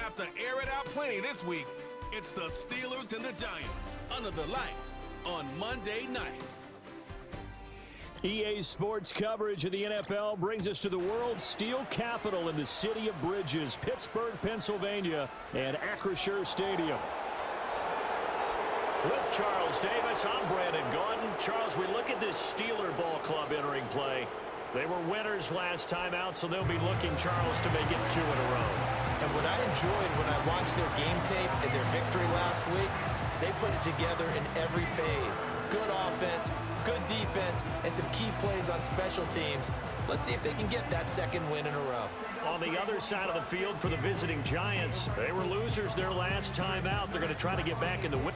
have to air it out plenty this week. It's the Steelers and the Giants under the lights on Monday night. EA Sports coverage of the NFL brings us to the world's steel capital in the city of Bridges, Pittsburgh, Pennsylvania, and Acrisure Stadium. With Charles Davis, I'm Brandon Gordon. Charles, we look at this Steeler ball club entering play. They were winners last time out, so they'll be looking, Charles, to make it 2 in a row. And what I enjoyed when I watched their game tape and their victory last week is they put it together in every phase. Good offense, good defense, and some key plays on special teams. Let's see if they can get that second win in a row. On the other side of the field for the visiting Giants, they were losers their last time out. They're going to try to get back in the win.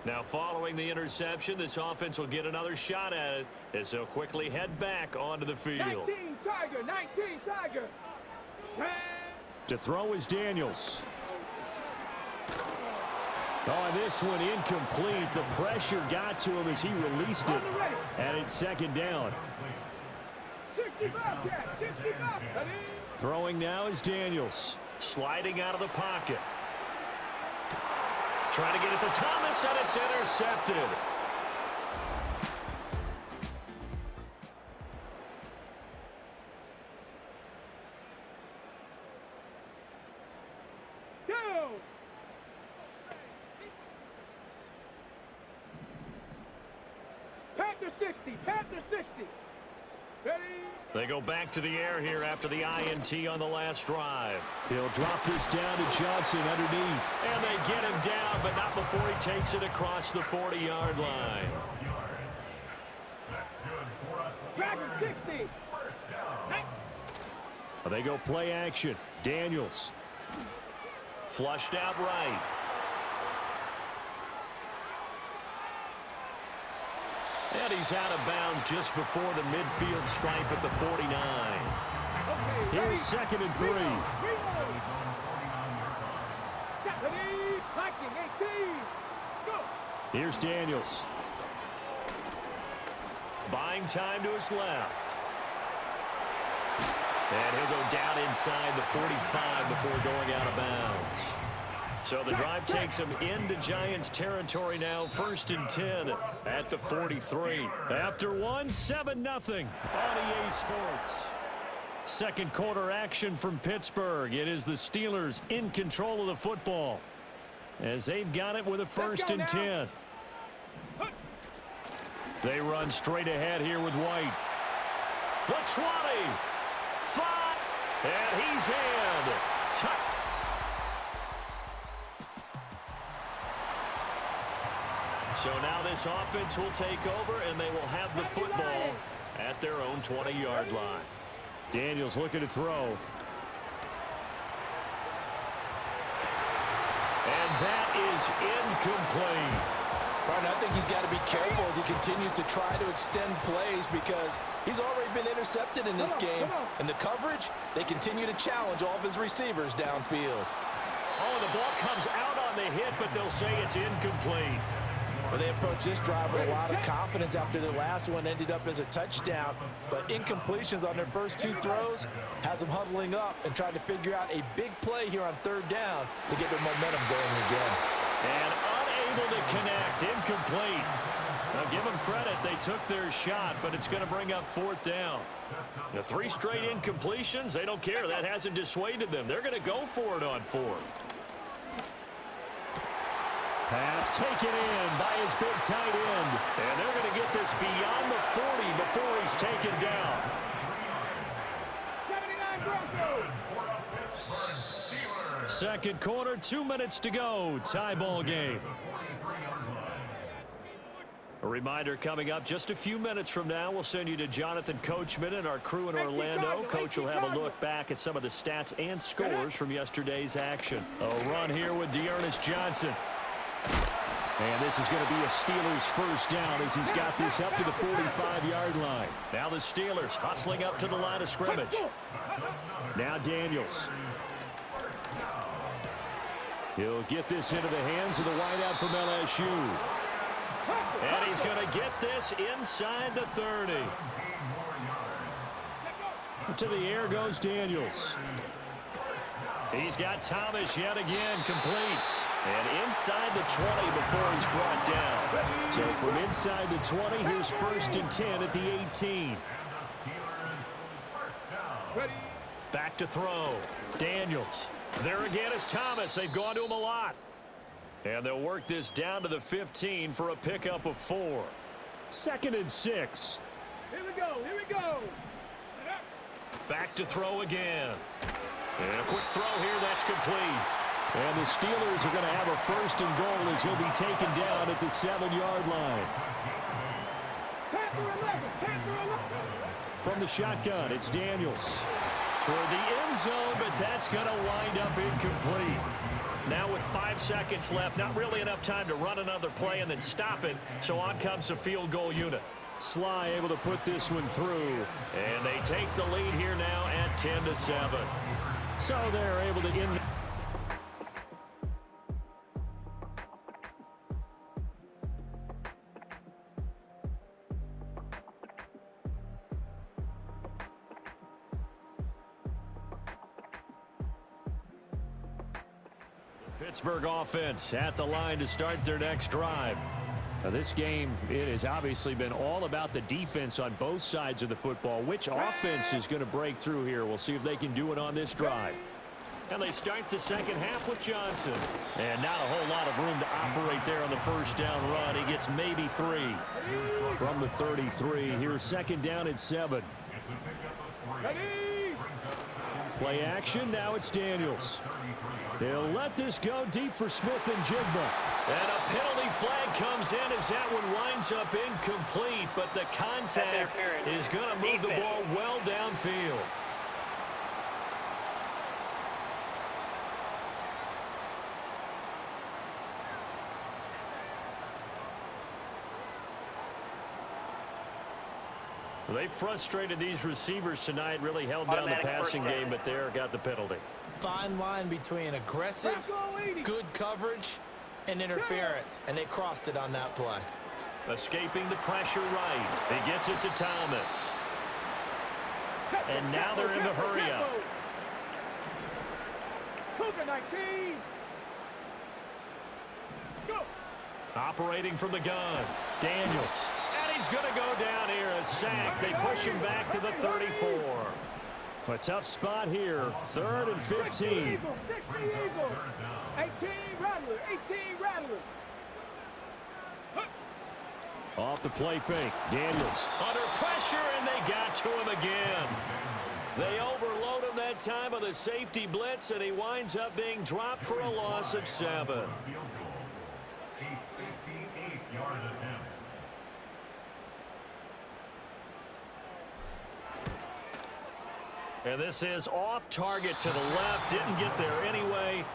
Now, following the interception, this offense will get another shot at it as they'll quickly head back onto the field. 19 Tiger, 19 Tiger. To throw is Daniels. Oh, and this one incomplete. The pressure got to him as he released it. And it's second down. 65, 65. Throwing now is Daniels. Sliding out of the pocket. Trying to get it to Thomas, and it's intercepted. Go! Panther 60, Panther 60. Ready? They go back to the air here after the INT on the last drive. He'll drop this down to Johnson underneath. And they get him down, but not before he takes it across the 40-yard line. Dragon 60. They go play action. Daniels. Flushed out right. And he's out of bounds just before the midfield stripe at the 49. Here's 2nd and 3. Here's Daniels. Buying time to his left. And he'll go down inside the 45 before going out of bounds. So the drive takes him into Giants territory now, 1st and 10 at the 43. After 7-0 on EA Sports. Second quarter action from Pittsburgh. It is the Steelers in control of the football as they've got it with a 1st and 10. They run straight ahead here with White. The 20. 5. And he's in. So now this offense will take over, and they will have the football at their own 20-yard line. Daniels looking to throw. And that is incomplete. Martin, I think he's got to be careful as he continues to try to extend plays because he's already been intercepted in this game. And the coverage, they continue to challenge all of his receivers downfield. Oh, the ball comes out on the hit, but they'll say it's incomplete. Well, they approached this drive with a lot of confidence after their last one ended up as a touchdown. But incompletions on their first 2 throws has them huddling up and trying to figure out a big play here on 3rd down to get their momentum going again. And unable to connect, incomplete. Now give them credit, they took their shot, but it's going to bring up 4th down. The 3 straight incompletions, they don't care. That hasn't dissuaded them. They're going to go for it on 4th. Pass taken in by his big tight end. And they're going to get this beyond the 40 before he's taken down. 79 Broncos. Second quarter, 2 minutes to go. Tie ball game. A reminder coming up just a few minutes from now. We'll send you to Jonathan Coachman and our crew in Orlando. Coach will have a look back at some of the stats and scores from yesterday's action. A run here with Dearness Johnson. And this is going to be a Steelers first down as he's got this up to the 45-yard line. Now the Steelers hustling up to the line of scrimmage. Now Daniels. He'll get this into the hands of the wideout from LSU. And he's going to get this inside the 30. To the air goes Daniels. He's got Thomas yet again complete. And inside the 20 before he's brought down. So from inside the 20, here's 1st and 10 at the 18. Back to throw. Daniels. There again is Thomas. They've gone to him a lot. And they'll work this down to the 15 for a pickup of 4. 2nd and 6. Here we go. Here we go. Back to throw again. And a quick throw here. That's complete. And the Steelers are going to have a 1st and goal as he'll be taken down at the 7-yard line. From the shotgun, it's Daniels. Toward the end zone, but that's going to wind up incomplete. Now with 5 seconds left, not really enough time to run another play and then stop it, so on comes the field goal unit. Sly able to put this one through, and they take the lead here now at 10-7. So they're able to end. Pittsburgh offense at the line to start their next drive. Now this game, it has obviously been all about the defense on both sides of the football. Which offense is going to break through here? We'll see if they can do it on this drive. And they start the second half with Johnson. And not a whole lot of room to operate there on the first down run. He gets maybe 3. From the 33, here's 2nd down and 7. Play action, now it's Daniels. He'll let this go deep for Smith and Jigba. And a penalty flag comes in as that one winds up incomplete, but the contact is going to move the ball well downfield. They frustrated these receivers tonight, really held down the passing game, but there got the penalty. Fine line between aggressive, good coverage, and interference, and they crossed it on that play. Escaping the pressure right. He gets it to Thomas. And now they're in the hurry-up. Operating from the gun. Daniels. And he's going to go down here, a sack. They push him back to the 34. A tough spot here. 3rd and 15. 18 Rattler. 18 Rattler. Off the play fake. Daniels under pressure, and they got to him again. They overload him that time with a safety blitz, and he winds up being dropped for a loss of 7. And this is off target to the left. Didn't get there anyway.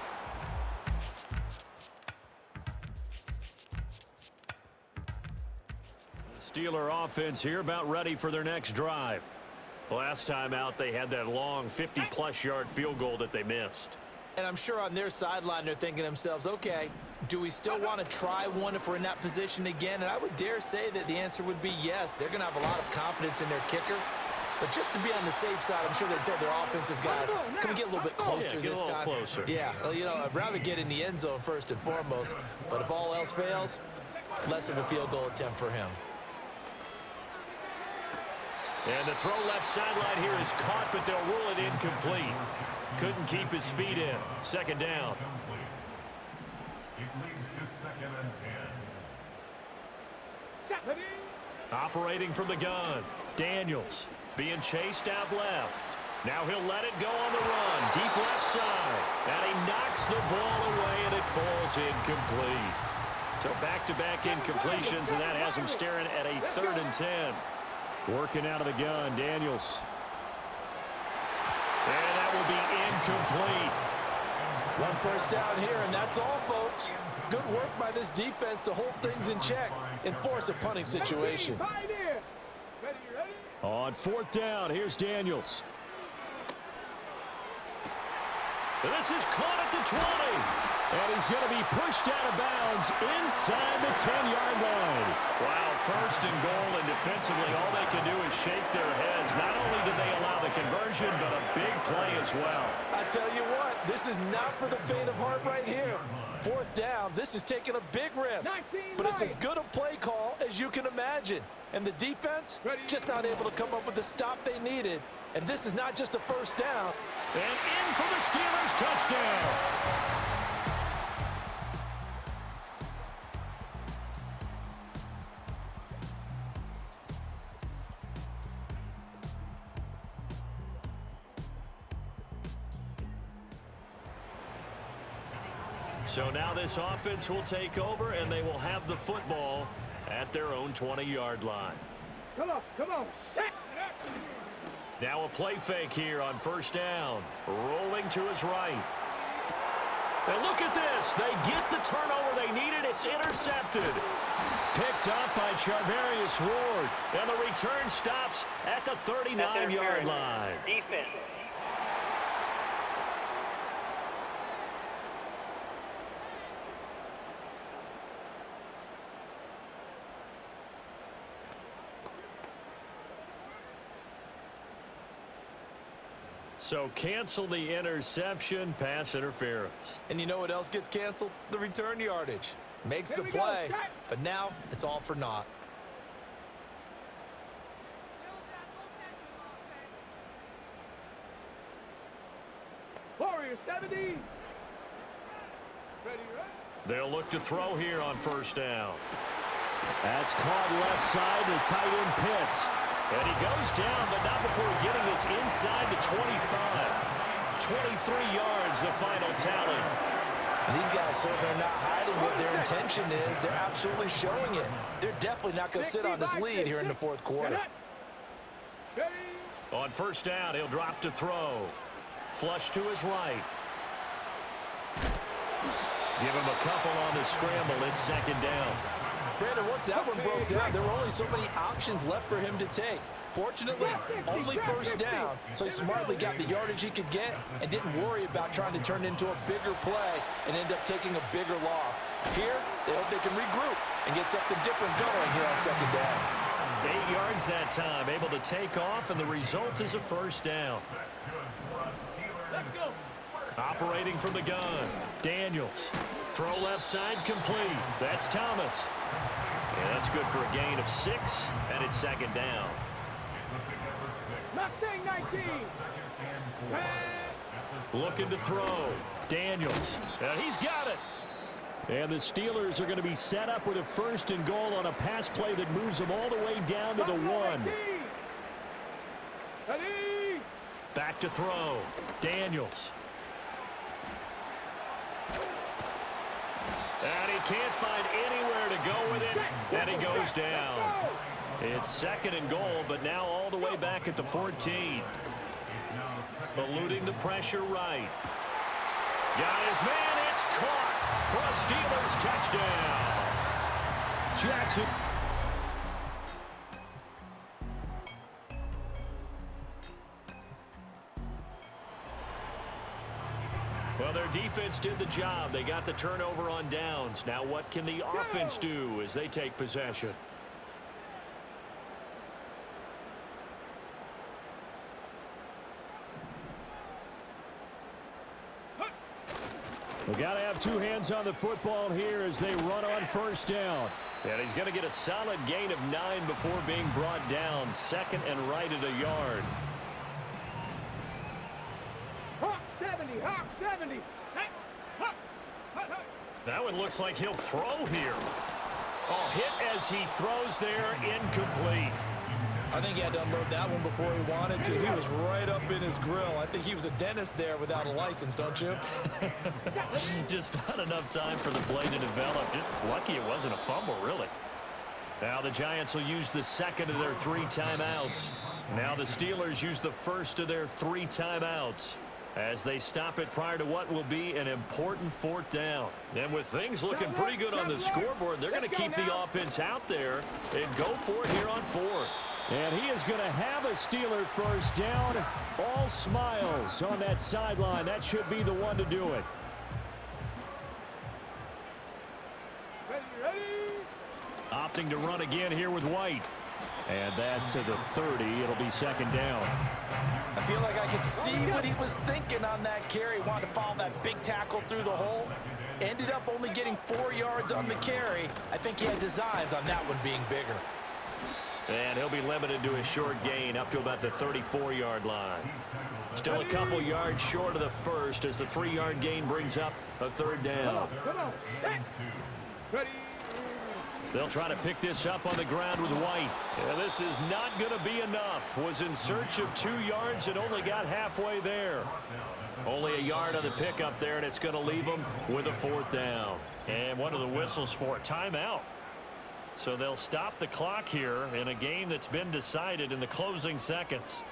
Steeler offense here about ready for their next drive. Last time out, they had that long 50-plus yard field goal that they missed. And I'm sure on their sideline they're thinking to themselves, okay, do we still want to try one if we're in that position again? And I would dare say that the answer would be yes. They're going to have a lot of confidence in their kicker. But just to be on the safe side, I'm sure they told their offensive guys, can we get a little bit closer this time? Closer. Yeah, well, you know, I'd rather get in the end zone first and foremost. But if all else fails, less of a field goal attempt for him. And the throw left sideline here is caught, but they'll rule it incomplete. Couldn't keep his feet in. 2nd down. leads to 2nd and 10. Ready? Operating from the gun. Daniels being chased out left. Now he'll let it go on the run. Deep left side. And he knocks the ball away, and it falls incomplete. So back-to-back incompletions, and that has him staring at a 3rd and 10. Working out of the gun, Daniels. And that will be incomplete. 1 first down here, and that's all, folks. Good work by this defense to hold things in check and force a punting situation. Ready, ready? On 4th down, here's Daniels. And this is caught at the 20. And he's going to be pushed out of bounds inside the 10-yard line. Wow, 1st and goal, and defensively all they can do is shake their heads. Not only did they allow the conversion, but a big play as well. I tell you what, this is not for the faint of heart right here. 4th down, this is taking a big risk. But it's as good a play call as you can imagine. And the defense, just not able to come up with the stop they needed. And this is not just a 1st down. And in for the Steelers, touchdown. So now this offense will take over, and they will have the football at their own 20-yard line. Come on. Set. Now a play fake here on 1st down. Rolling to his right. And look at this. They get the turnover they needed. It's intercepted. Picked up by Charvarius Ward. And the return stops at the 39-yard line. Defense. So cancel the interception, pass interference. And you know what else gets canceled? The return yardage. Makes the play, but now it's all for naught. Warriors 70. Ready? They'll look to throw here on 1st down. That's caught left side to tight end Pitts. And he goes down, but not before getting this inside the 25. 23 yards, the final tally. These guys certainly are not hiding what their intention is. They're absolutely showing it. They're definitely not going to sit on this lead here in the 4th quarter. On 1st down, he'll drop to throw. Flush to his right. Give him a couple on the scramble. It's 2nd down. Brandon, once that one broke down, there were only so many options left for him to take. Fortunately, only 1st down, so he smartly got the yardage he could get and didn't worry about trying to turn it into a bigger play and end up taking a bigger loss. Here, they hope they can regroup and get something different going here on 2nd down. 8 yards that time, able to take off, and the result is a 1st down. Let's go. Operating from the gun, Daniels. Throw left side complete. That's Thomas. And that's good for a gain of 6, and it's 2nd down. Mustang 19. Looking to throw. Daniels. And he's got it. And the Steelers are going to be set up with a 1st and goal on a pass play that moves them all the way down to the 1. Ready? Back to throw. Daniels. And he can't find anywhere to go with it, and he goes down. It's 2nd and goal, but now all the way back at the 14. Eluding the pressure right. Got his man, it's caught for a Steelers touchdown. Jackson. Well, their defense did the job. They got the turnover on downs. Now what can the offense do as they take possession? We got to have 2 hands on the football here as they run on 1st down. And he's going to get a solid gain of 9 before being brought down. 2nd and right at a yard. Hawk 70. Hawk 70. Hey, hawk. That one looks like he'll throw here. Oh, hit as he throws there, incomplete. I think he had to unload that one before he wanted to. He was right up in his grill. I think he was a dentist there without a license, don't you? Just not enough time for the play to develop. Just lucky it wasn't a fumble, really. Now the Giants will use the second of their 3 timeouts. Now the Steelers use the first of their 3 timeouts as they stop it prior to what will be an important 4th down. And with things looking pretty good on the scoreboard, they're going to keep the offense out there and go for it here on 4th. And he is going to have a Steeler first down. All smiles on that sideline. That should be the one to do it. Opting to run again here with White. And that to the 30. It'll be 2nd down. I feel like I could see what he was thinking on that carry. Wanted to follow that big tackle through the hole. Ended up only getting 4 yards on the carry. I think he had designs on that one being bigger. And he'll be limited to a short gain up to about the 34-yard line. Still a couple yards short of the first as the 3-yard gain brings up a 3rd down. Come on. Set. Ready. They'll try to pick this up on the ground with White. And this is not going to be enough. Was in search of 2 yards and only got halfway there. Only a yard on the pickup there, and it's going to leave them with a 4th down. And one of the whistles for a timeout. So they'll stop the clock here in a game that's been decided in the closing seconds.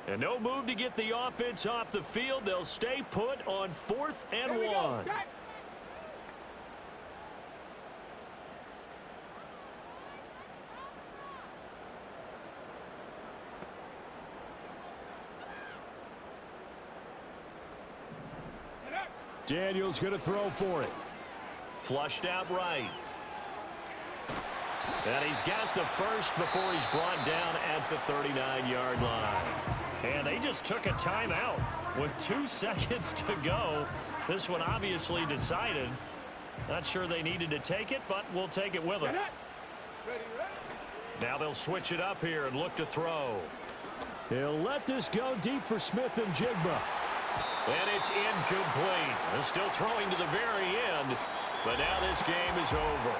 And no move to get the offense off the field. They'll stay put on 4th and 1. Daniel's going to throw for it. Flushed out right. And he's got the first before he's brought down at the 39-yard line. And they just took a timeout with 2 seconds to go. This one obviously decided. Not sure they needed to take it, but we'll take it with them. Now they'll switch it up here and look to throw. He'll let this go deep for Smith and Jigba. And it's incomplete. They're still throwing to the very end, but now this game is over.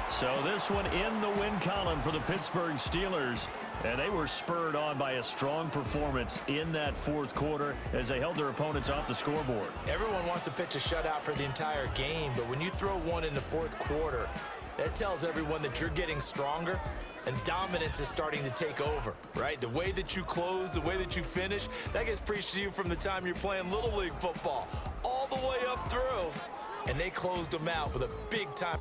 So this one in the win column for the Pittsburgh Steelers. And they were spurred on by a strong performance in that 4th quarter as they held their opponents off the scoreboard. Everyone wants to pitch a shutout for the entire game, but when you throw one in the 4th quarter, that tells everyone that you're getting stronger and dominance is starting to take over, right? The way that you close, the way that you finish, that gets preached to you from the time you're playing Little League football all the way up through. And they closed them out with a big-time